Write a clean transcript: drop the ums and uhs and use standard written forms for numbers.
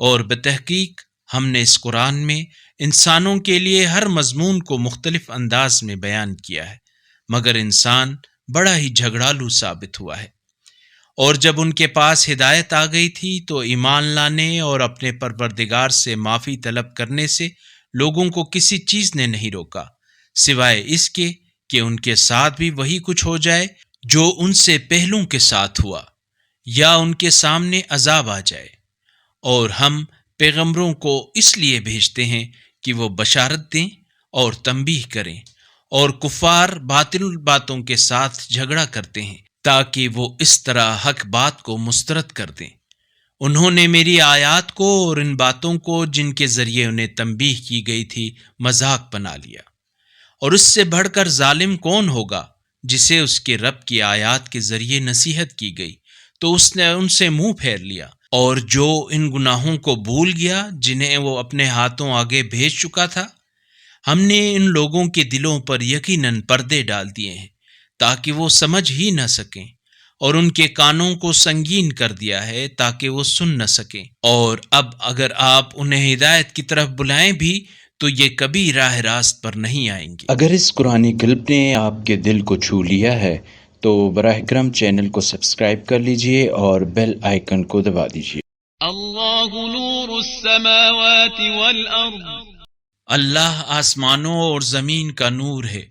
اور بتحقیق ہم نے اس قرآن میں انسانوں کے لیے ہر مضمون کو مختلف انداز میں بیان کیا ہے، مگر انسان بڑا ہی جھگڑالو ثابت ہوا ہے۔ اور جب ان کے پاس ہدایت آ گئی تھی تو ایمان لانے اور اپنے پروردگار سے معافی طلب کرنے سے لوگوں کو کسی چیز نے نہیں روکا، سوائے اس کے کہ ان کے ساتھ بھی وہی کچھ ہو جائے جو ان سے پہلوں کے ساتھ ہوا، یا ان کے سامنے عذاب آ جائے۔ اور ہم پیغمبروں کو اس لیے بھیجتے ہیں کہ وہ بشارت دیں اور تنبیہ کریں، اور کفار باطل باتوں کے ساتھ جھگڑا کرتے ہیں تاکہ وہ اس طرح حق بات کو مسترد کر دیں۔ انہوں نے میری آیات کو اور ان باتوں کو جن کے ذریعے انہیں تنبیہ کی گئی تھی مذاق بنا لیا، اور اس سے بڑھ کر ظالم کون ہوگا جسے اس کے رب کی آیات کے ذریعے نصیحت کی گئی تو اس نے ان سے منہ پھیر لیا، اور جو ان گناہوں کو بھول گیا جنہیں وہ اپنے ہاتھوں آگے بھیج چکا تھا، ہم نے ان لوگوں کے دلوں پر یقیناً پردے ڈال دیے ہیں تاکہ وہ سمجھ ہی نہ سکیں، اور ان کے کانوں کو سنگین کر دیا ہے تاکہ وہ سن نہ سکیں۔ اور اب اگر آپ انہیں ہدایت کی طرف بلائیں بھی تو یہ کبھی راہ راست پر نہیں آئیں گے۔ اگر اس قرآنی کلپ نے آپ کے دل کو چھو لیا ہے تو براہ کرم چینل کو سبسکرائب کر لیجئے اور بیل آئیکن کو دبا دیجئے۔ اللہ نور السماوات والارض، اللہ آسمانوں اور زمین کا نور ہے۔